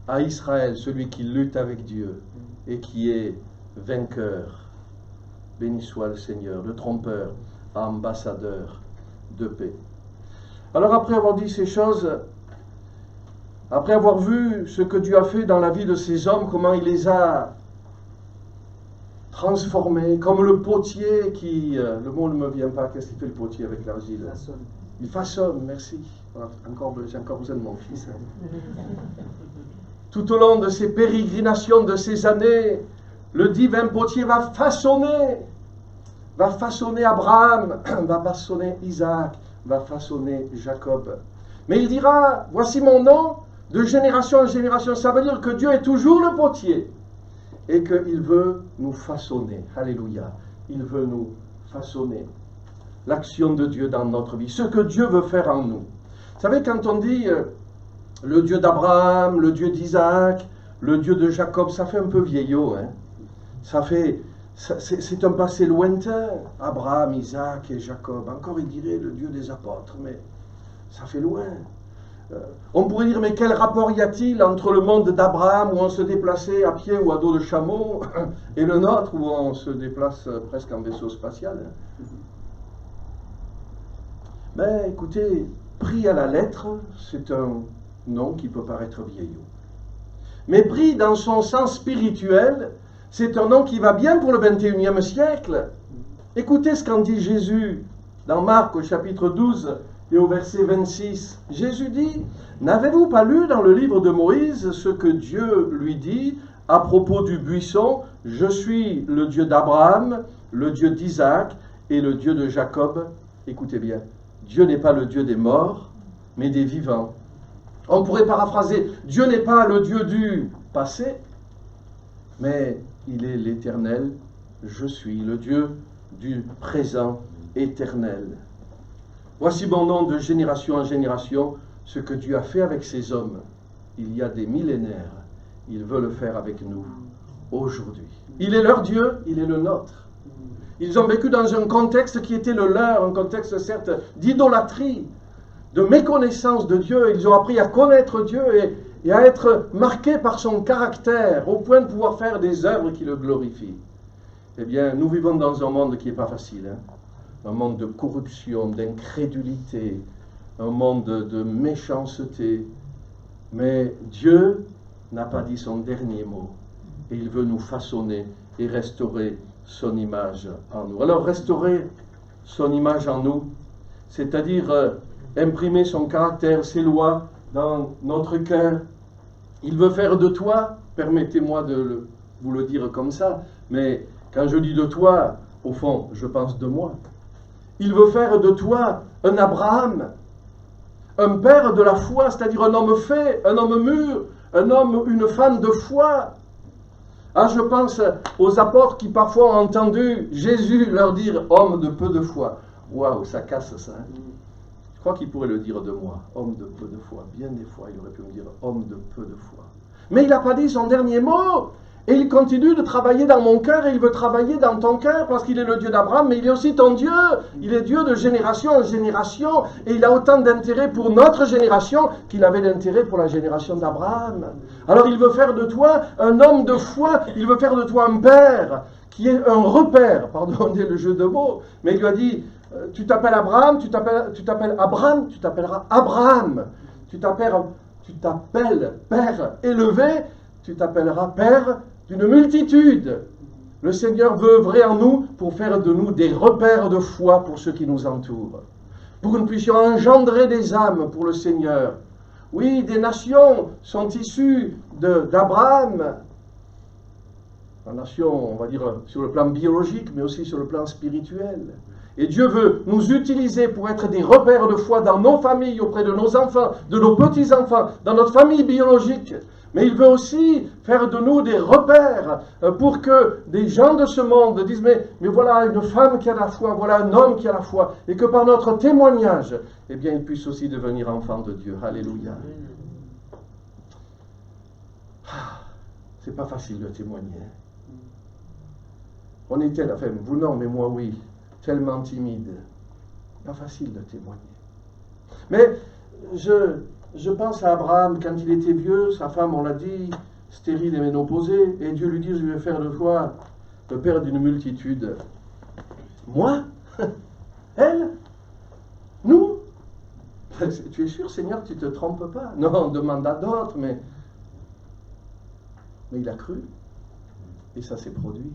à Israël, celui qui lutte avec Dieu et qui est vainqueur. Béni soit le Seigneur, de trompeur à ambassadeur de paix. Alors après avoir dit ces choses, après avoir vu ce que Dieu a fait dans la vie de ces hommes, comment il les a transformés, comme le potier qui... le mot ne me vient pas, qu'est-ce qu'il fait le potier avec l'argile? Il façonne, merci. Voilà, j'ai encore besoin de mon fils. Tout au long de ces pérégrinations, de ces années, le divin potier va façonner Abraham, va façonner Isaac, va façonner Jacob. Mais il dira, voici mon nom, de génération en génération. Ça veut dire que Dieu est toujours le potier et qu'il veut nous façonner. Alléluia. Il veut nous façonner. L'action de Dieu dans notre vie, ce que Dieu veut faire en nous. Vous savez, quand on dit le Dieu d'Abraham, le Dieu d'Isaac, le Dieu de Jacob, ça fait un peu vieillot, hein. C'est un passé lointain, Abraham, Isaac et Jacob. Encore il dirait le Dieu des apôtres, mais ça fait loin. On pourrait dire, mais quel rapport y a-t-il entre le monde d'Abraham où on se déplaçait à pied ou à dos de chameau et le nôtre où on se déplace presque en vaisseau spatial? Mais écoutez, pris à la lettre, c'est un nom qui peut paraître vieillot. Mais pris dans son sens spirituel, c'est un nom qui va bien pour le 21e siècle. Écoutez ce qu'en dit Jésus dans Marc au chapitre 12 et au verset 26. Jésus dit, « N'avez-vous pas lu dans le livre de Moïse ce que Dieu lui dit à propos du buisson? Je suis le Dieu d'Abraham, le Dieu d'Isaac et le Dieu de Jacob. » Écoutez bien, Dieu n'est pas le Dieu des morts, mais des vivants. On pourrait paraphraser, Dieu n'est pas le Dieu du passé, mais il est l'Éternel. Je suis le Dieu du présent éternel. Voici mon nom de génération en génération, ce que Dieu a fait avec ces hommes. Il y a des millénaires, il veut le faire avec nous aujourd'hui. Il est leur Dieu, il est le nôtre. Ils ont vécu dans un contexte qui était le leur, un contexte certes d'idolâtrie, de méconnaissance de Dieu. Ils ont appris à connaître Dieu et à être marqués par son caractère, au point de pouvoir faire des œuvres qui le glorifient. Eh bien, nous vivons dans un monde qui n'est pas facile, hein? Un monde de corruption, d'incrédulité, un monde de méchanceté. Mais Dieu n'a pas dit son dernier mot, et il veut nous façonner et restaurer son image en nous. Alors, restaurer son image en nous, c'est-à-dire imprimer son caractère, ses lois dans notre cœur. Il veut faire de toi, permettez-moi de vous le dire comme ça, mais quand je dis de toi, au fond, je pense de moi. Il veut faire de toi un Abraham, un père de la foi, c'est-à-dire un homme fait, un homme mûr, un homme, une femme de foi. Ah, je pense aux apôtres qui parfois ont entendu Jésus leur dire « homme de peu de foi ». Waouh, ça casse ça. Hein? Je crois qu'il pourrait le dire de moi, homme de peu de foi. Bien des fois, il aurait pu me dire homme de peu de foi. Mais il n'a pas dit son dernier mot. Et il continue de travailler dans mon cœur, et il veut travailler dans ton cœur, parce qu'il est le Dieu d'Abraham, mais il est aussi ton Dieu. Il est Dieu de génération en génération, et il a autant d'intérêt pour notre génération qu'il avait d'intérêt pour la génération d'Abraham. Alors il veut faire de toi un homme de foi, il veut faire de toi un père, qui est un repère, pardonnez le jeu de mots, mais il lui a dit, tu t'appelles Abraham, tu t'appelles Abraham, tu t'appelleras Abraham, tu t'appelles Père élevé, tu t'appelleras Père d'une multitude. Le Seigneur veut œuvrer en nous pour faire de nous des repères de foi pour ceux qui nous entourent, pour que nous puissions engendrer des âmes pour le Seigneur. Oui, des nations sont issues d'Abraham, la nation, on va dire, sur le plan biologique, mais aussi sur le plan spirituel. Et Dieu veut nous utiliser pour être des repères de foi dans nos familles, auprès de nos enfants, de nos petits-enfants, dans notre famille biologique. Mais il veut aussi faire de nous des repères pour que des gens de ce monde disent mais voilà une femme qui a la foi, voilà un homme qui a la foi, et que par notre témoignage, eh bien, ils puissent aussi devenir enfants de Dieu. Alléluia. C'est pas facile de témoigner. On est tel, enfin, vous non, mais moi oui, tellement timide. Pas facile de témoigner. Mais je pense à Abraham, quand il était vieux, sa femme, on l'a dit, stérile et ménopausée, et Dieu lui dit, je vais faire de toi le père d'une multitude. Moi? Elle? Nous? Tu es sûr, Seigneur, que tu ne te trompes pas? Non, on demande à d'autres, mais il a cru, et ça s'est produit.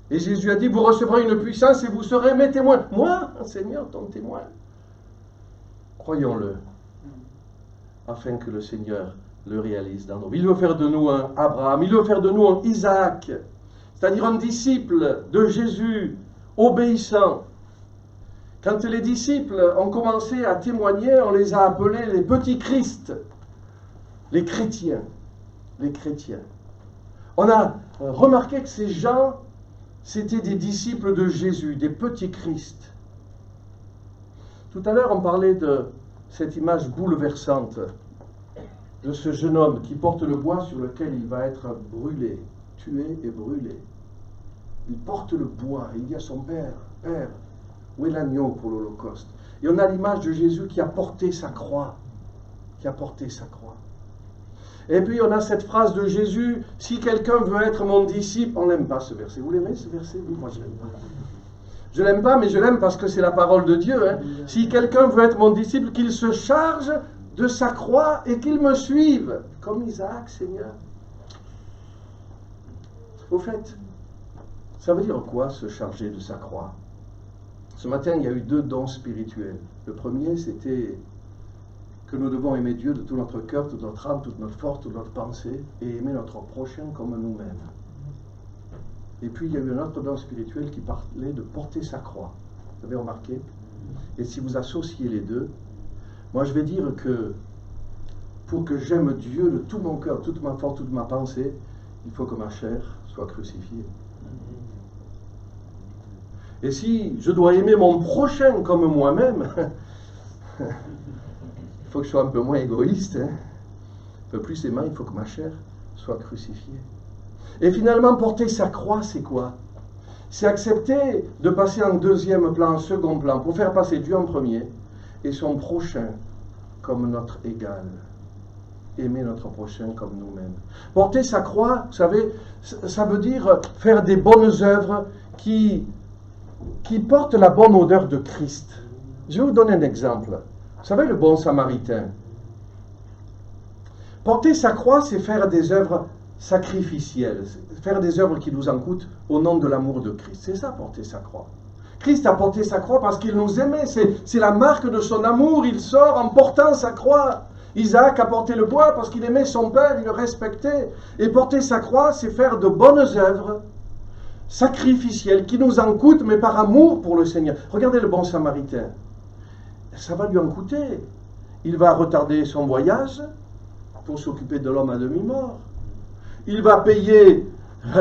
Et Jésus a dit, vous recevrez une puissance et vous serez mes témoins. Moi, Seigneur, ton témoin. Croyons-le, afin que le Seigneur le réalise dans nos vies. Il veut faire de nous un Abraham, il veut faire de nous un Isaac, c'est-à-dire un disciple de Jésus, obéissant. Quand les disciples ont commencé à témoigner, on les a appelés les petits Christ, les chrétiens. Les chrétiens. On a remarqué que ces gens, c'était des disciples de Jésus, des petits Christ. Tout à l'heure, on parlait de cette image bouleversante de ce jeune homme qui porte le bois sur lequel il va être brûlé, tué et brûlé. Il porte le bois et il dit à son père, « Père, où est l'agneau pour l'Holocauste ?» Et on a l'image de Jésus qui a porté sa croix, qui a porté sa croix. Et puis on a cette phrase de Jésus, « Si quelqu'un veut être mon disciple », on n'aime pas ce verset. Vous l'aimez ce verset? Oui, moi je l'aime pas. Je l'aime pas, mais je l'aime parce que c'est la parole de Dieu. Hein. Si quelqu'un veut être mon disciple, qu'il se charge de sa croix et qu'il me suive. Comme Isaac, Seigneur. Au fait, ça veut dire quoi, se charger de sa croix? Ce matin, il y a eu 2 dons spirituels. Le premier, c'était que nous devons aimer Dieu de tout notre cœur, toute notre âme, toute notre force, toute notre pensée, et aimer notre prochain comme nous-mêmes. Et puis, il y a eu un autre don spirituel qui parlait de porter sa croix. Vous avez remarqué? Et si vous associez les deux, moi je vais dire que pour que j'aime Dieu de tout mon cœur, toute ma force, toute ma pensée, il faut que ma chair soit crucifiée. Et si je dois aimer mon prochain comme moi-même, il faut que je sois un peu moins égoïste, hein. Un peu plus aimant, il faut que ma chair soit crucifiée. Et finalement, porter sa croix, c'est quoi? C'est accepter de passer en deuxième plan, en second plan, pour faire passer Dieu en premier, et son prochain comme notre égal. Aimer notre prochain comme nous-mêmes. Porter sa croix, vous savez, ça veut dire faire des bonnes œuvres qui portent la bonne odeur de Christ. Je vais vous donner un exemple. Vous savez, le bon samaritain. Porter sa croix, c'est faire des œuvres sacrificielles, faire des œuvres qui nous en coûtent au nom de l'amour de Christ. C'est ça, porter sa croix. Christ a porté sa croix parce qu'il nous aimait. C'est la marque de son amour. Il sort en portant sa croix. Isaac a porté le bois parce qu'il aimait son père, il le respectait. Et porter sa croix, c'est faire de bonnes œuvres sacrificielles qui nous en coûtent, mais par amour pour le Seigneur. Regardez le bon samaritain. Ça va lui en coûter. Il va retarder son voyage pour s'occuper de l'homme à demi-mort. Il va payer,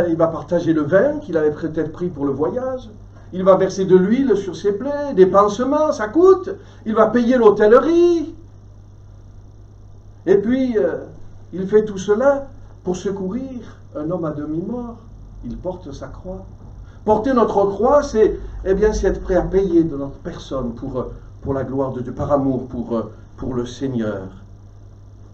il va partager le vin qu'il avait peut-être pris pour le voyage. Il va verser de l'huile sur ses plaies, des pansements, ça coûte. Il va payer l'hôtellerie. Et puis, il fait tout cela pour secourir un homme à demi-mort. Il porte sa croix. Porter notre croix, c'est être prêt à payer de notre personne pour la gloire de Dieu, par amour pour le Seigneur.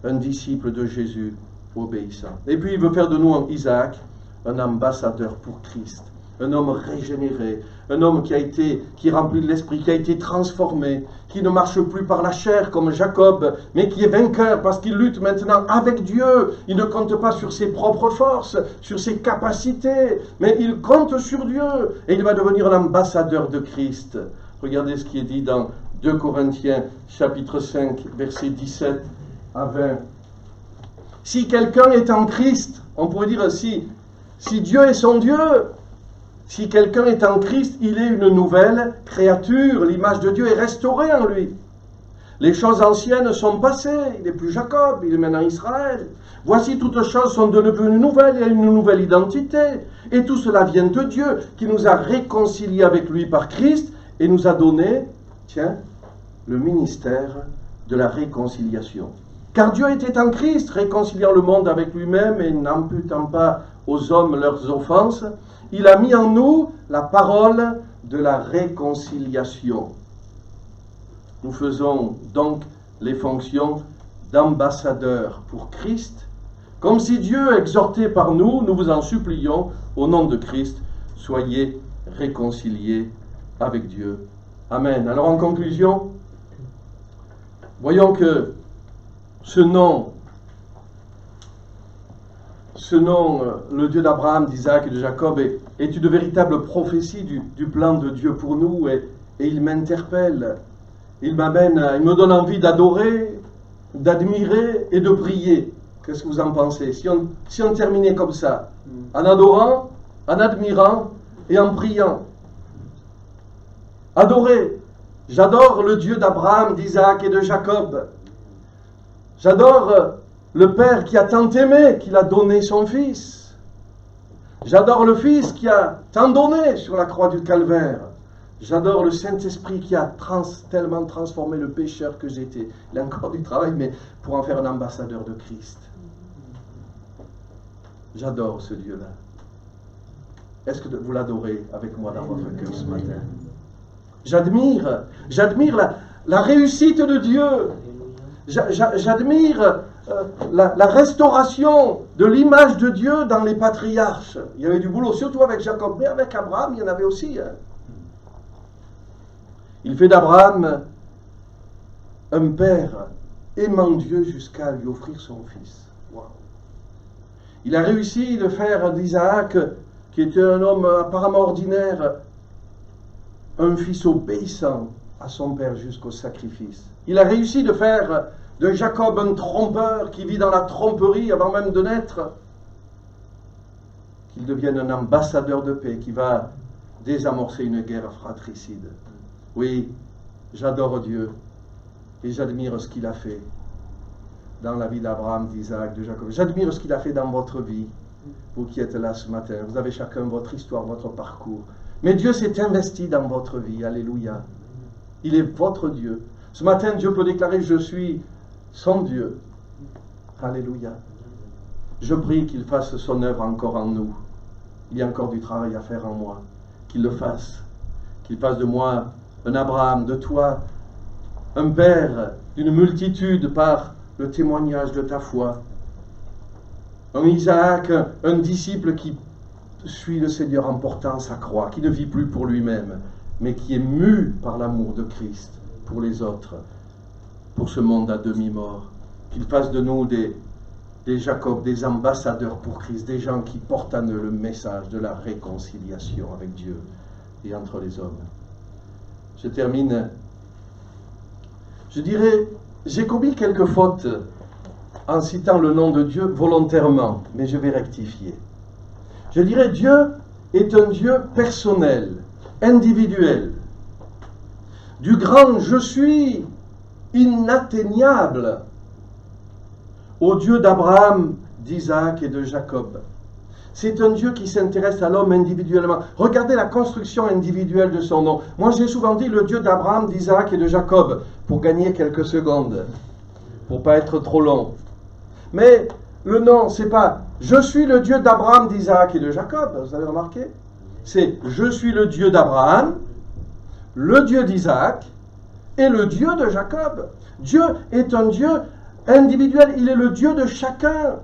Un disciple de Jésus obéissant. Et puis, il veut faire de nous, en Isaac, un ambassadeur pour Christ. Un homme régénéré, un homme qui est rempli de l'esprit, qui a été transformé, qui ne marche plus par la chair comme Jacob, mais qui est vainqueur parce qu'il lutte maintenant avec Dieu. Il ne compte pas sur ses propres forces, sur ses capacités, mais il compte sur Dieu et il va devenir un ambassadeur de Christ. Regardez ce qui est dit dans 2 Corinthiens chapitre 5, versets 17 à 20. Si quelqu'un est en Christ, on pourrait dire si Dieu est son Dieu, si quelqu'un est en Christ, il est une nouvelle créature. L'image de Dieu est restaurée en lui. Les choses anciennes sont passées. Il n'est plus Jacob, il est maintenant Israël. Voici, toutes choses sont devenues nouvelles. Il y a une nouvelle identité. Et tout cela vient de Dieu, qui nous a réconciliés avec lui par Christ et nous a donné, le ministère de la réconciliation. Car Dieu était en Christ, réconciliant le monde avec lui-même et n'amputant pas aux hommes leurs offenses. Il a mis en nous la parole de la réconciliation. Nous faisons donc les fonctions d'ambassadeurs pour Christ, comme si Dieu exhortait par nous, nous vous en supplions, au nom de Christ, soyez réconciliés avec Dieu. Amen. Alors en conclusion, voyons que ce nom, le Dieu d'Abraham, d'Isaac et de Jacob, est une véritable prophétie du plan de Dieu pour nous, et il m'interpelle. Il me donne envie d'adorer, d'admirer et de prier. Qu'est-ce que vous en pensez? Si on terminait comme ça, en adorant, en admirant et en priant. Adorer. J'adore le Dieu d'Abraham, d'Isaac et de Jacob. J'adore le Père qui a tant aimé, qu'il a donné son Fils. J'adore le Fils qui a tant donné sur la croix du Calvaire. J'adore le Saint-Esprit qui a tellement transformé le pécheur que j'étais. Il y a encore du travail, mais pour en faire un ambassadeur de Christ. J'adore ce Dieu-là. Est-ce que vous l'adorez avec moi dans votre cœur ce matin? J'admire la réussite de Dieu. J'admire la restauration de l'image de Dieu dans les patriarches. Il y avait du boulot, surtout avec Jacob, mais avec Abraham, il y en avait aussi. Il fait d'Abraham un père aimant Dieu jusqu'à lui offrir son fils. Wow. Il a réussi de faire d'Isaac, qui était un homme apparemment ordinaire, un fils obéissant à son père jusqu'au sacrifice. Il a réussi de faire de Jacob un trompeur qui vit dans la tromperie avant même de naître, qu'il devienne un ambassadeur de paix qui va désamorcer une guerre fratricide. Oui, j'adore Dieu et j'admire ce qu'il a fait dans la vie d'Abraham, d'Isaac, de Jacob. J'admire ce qu'il a fait dans votre vie, vous qui êtes là ce matin. Vous avez chacun votre histoire, votre parcours. Mais Dieu s'est investi dans votre vie. Alléluia. Il est votre Dieu. Ce matin, Dieu peut déclarer, je suis son Dieu. Alléluia. Je prie qu'il fasse son œuvre encore en nous. Il y a encore du travail à faire en moi. Qu'il le fasse. Qu'il fasse de moi un Abraham, de toi un père d'une multitude par le témoignage de ta foi. Un Isaac, un disciple qui suit le Seigneur en portant sa croix, qui ne vit plus pour lui-même, mais qui est mu par l'amour de Christ pour les autres, pour ce monde à demi-mort. Qu'il fasse de nous des Jacob, des ambassadeurs pour Christ, des gens qui portent en eux le message de la réconciliation avec Dieu et entre les hommes. Je termine. Je dirais, j'ai commis quelques fautes en citant le nom de Dieu volontairement, mais je vais rectifier. Je dirais, Dieu est un Dieu personnel, individuel. Du grand je suis inatteignable au Dieu d'Abraham, d'Isaac et de Jacob. C'est un Dieu qui s'intéresse à l'homme individuellement. Regardez la construction individuelle de son nom. Moi, j'ai souvent dit le Dieu d'Abraham, d'Isaac et de Jacob, pour gagner quelques secondes, pour pas être trop long. Mais le nom, c'est pas « Je suis le Dieu d'Abraham, d'Isaac et de Jacob », vous avez remarqué? C'est « Je suis le Dieu d'Abraham, le Dieu d'Isaac et le Dieu de Jacob ». Dieu est un Dieu individuel, il est le Dieu de chacun.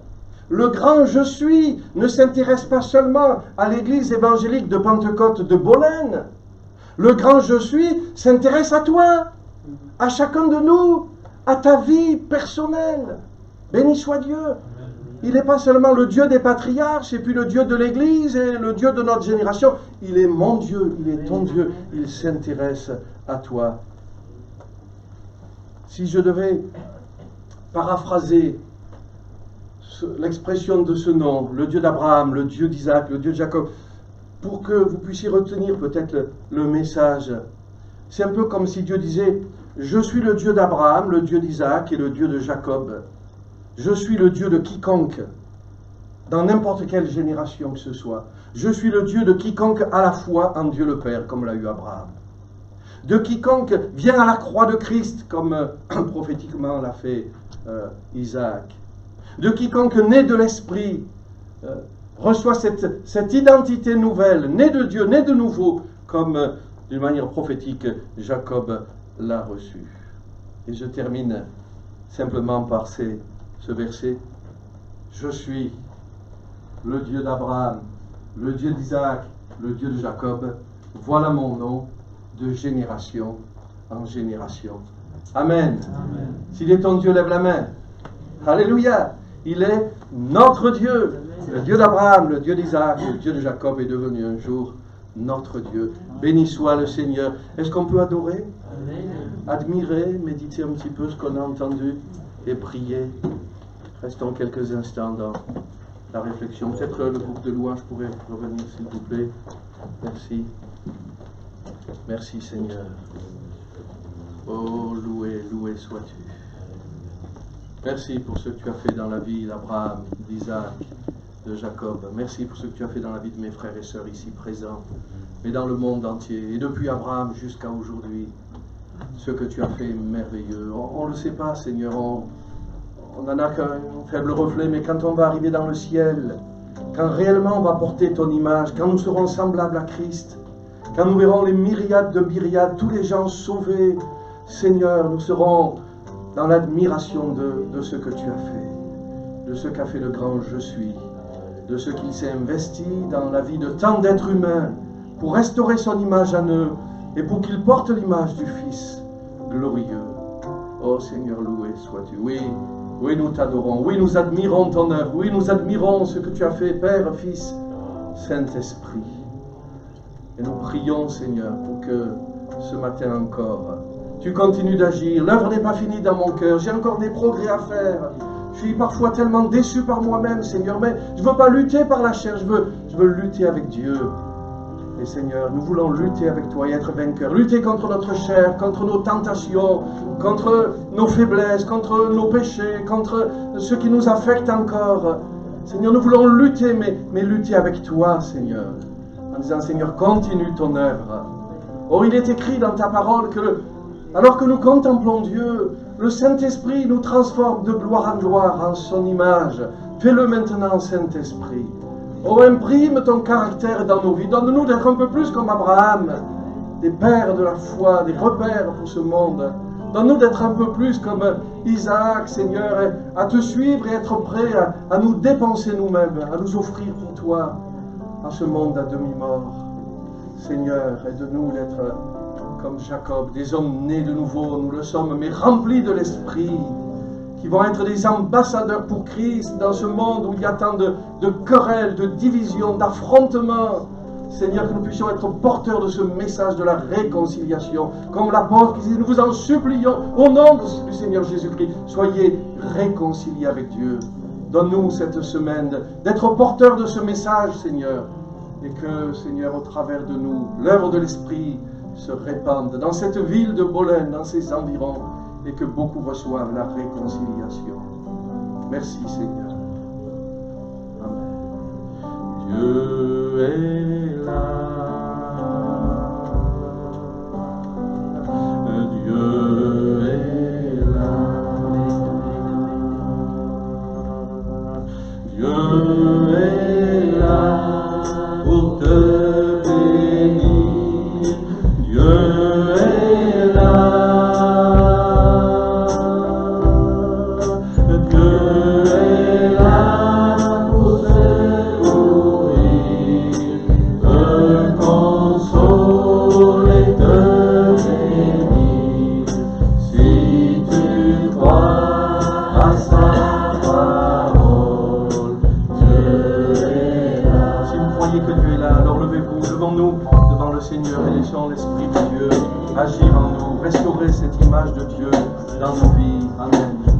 Le grand je suis ne s'intéresse pas seulement à l'église évangélique de Pentecôte de Bolène. Le grand je suis s'intéresse à toi, à chacun de nous, à ta vie personnelle. Béni soit Dieu. Il n'est pas seulement le Dieu des patriarches et puis le Dieu de l'église et le Dieu de notre génération. Il est mon Dieu, il est ton Dieu, il s'intéresse à toi. Si je devais paraphraser l'expression de ce nom, le Dieu d'Abraham, le Dieu d'Isaac, le Dieu de Jacob, pour que vous puissiez retenir peut-être le message. C'est un peu comme si Dieu disait, je suis le Dieu d'Abraham, le Dieu d'Isaac et le Dieu de Jacob. Je suis le Dieu de quiconque, dans n'importe quelle génération que ce soit. Je suis le Dieu de quiconque a la foi en Dieu le Père, comme l'a eu Abraham. De quiconque vient à la croix de Christ, comme prophétiquement l'a fait Isaac. De quiconque né de l'Esprit reçoit cette identité nouvelle, né de Dieu, né de nouveau, comme d'une manière prophétique Jacob l'a reçu. Et je termine simplement par ce verset. Je suis le Dieu d'Abraham, le Dieu d'Isaac, le Dieu de Jacob. Voilà mon nom de génération en génération. Amen. Amen. S'il est ton Dieu, lève la main. Alléluia. Il est notre Dieu. Le Dieu d'Abraham, le Dieu d'Isaac, le Dieu de Jacob est devenu un jour notre Dieu. Béni soit le Seigneur. Est-ce qu'on peut adorer, admirer, méditer un petit peu ce qu'on a entendu et prier? Restons quelques instants dans la réflexion. Peut-être le groupe de louange pourrait revenir, s'il vous plaît. Merci. Merci Seigneur. Oh, loué, loué sois-tu. Merci pour ce que tu as fait dans la vie d'Abraham, d'Isaac, de Jacob. Merci pour ce que tu as fait dans la vie de mes frères et sœurs ici présents, mais dans le monde entier. Et depuis Abraham jusqu'à aujourd'hui, ce que tu as fait est merveilleux. On ne le sait pas, Seigneur, on n'en a qu'un faible reflet, mais quand on va arriver dans le ciel, quand réellement on va porter ton image, quand nous serons semblables à Christ, quand nous verrons les myriades de myriades, tous les gens sauvés, Seigneur, nous serons dans l'admiration de ce que tu as fait, de ce qu'a fait le grand je suis, de ce qu'il s'est investi dans la vie de tant d'êtres humains pour restaurer son image en eux, et pour qu'il porte l'image du Fils glorieux. Oh Seigneur, loué sois-tu. Oui, oui, nous t'adorons. Oui, nous admirons ton œuvre. Oui, nous admirons ce que tu as fait, Père, Fils, Saint-Esprit. Et nous prions, Seigneur, pour que ce matin encore, tu continues d'agir. L'œuvre n'est pas finie dans mon cœur. J'ai encore des progrès à faire. Je suis parfois tellement déçu par moi-même, Seigneur, mais je ne veux pas lutter par la chair. Je veux lutter avec Dieu. Et Seigneur, nous voulons lutter avec toi et être vainqueurs. Lutter contre notre chair, contre nos tentations, contre nos faiblesses, contre nos péchés, contre ce qui nous affecte encore. Seigneur, nous voulons lutter, mais lutter avec toi, Seigneur. En disant, Seigneur, continue ton œuvre. Oh, il est écrit dans ta parole que, alors que nous contemplons Dieu, le Saint-Esprit nous transforme de gloire en gloire en son image. Fais-le maintenant, Saint-Esprit. Oh, imprime ton caractère dans nos vies. Donne-nous d'être un peu plus comme Abraham, des pères de la foi, des repères pour ce monde. Donne-nous d'être un peu plus comme Isaac, Seigneur, à te suivre et être prêt à nous dépenser nous-mêmes, à nous offrir pour toi à ce monde à demi-mort. Seigneur, aide-nous d'être comme Jacob, des hommes nés de nouveau, nous le sommes, mais remplis de l'Esprit, qui vont être des ambassadeurs pour Christ dans ce monde où il y a tant de querelles, de divisions, d'affrontements. Seigneur, que nous puissions être porteurs de ce message de la réconciliation. Comme l'apôtre qui dit, nous vous en supplions, au nom du Seigneur Jésus-Christ, soyez réconciliés avec Dieu. Donne-nous cette semaine d'être porteurs de ce message, Seigneur, et que, Seigneur, au travers de nous, l'œuvre de l'Esprit se répande dans cette ville de Bolène, dans ses environs, et que beaucoup reçoivent la réconciliation. Merci, Seigneur. Amen. Dieu est là. Dieu est là. Dieu est là pour te bénir. Dieu est là. Seigneur, et laissons l'Esprit de Dieu agir en nous, restaurer cette image de Dieu dans nos vies. Amen.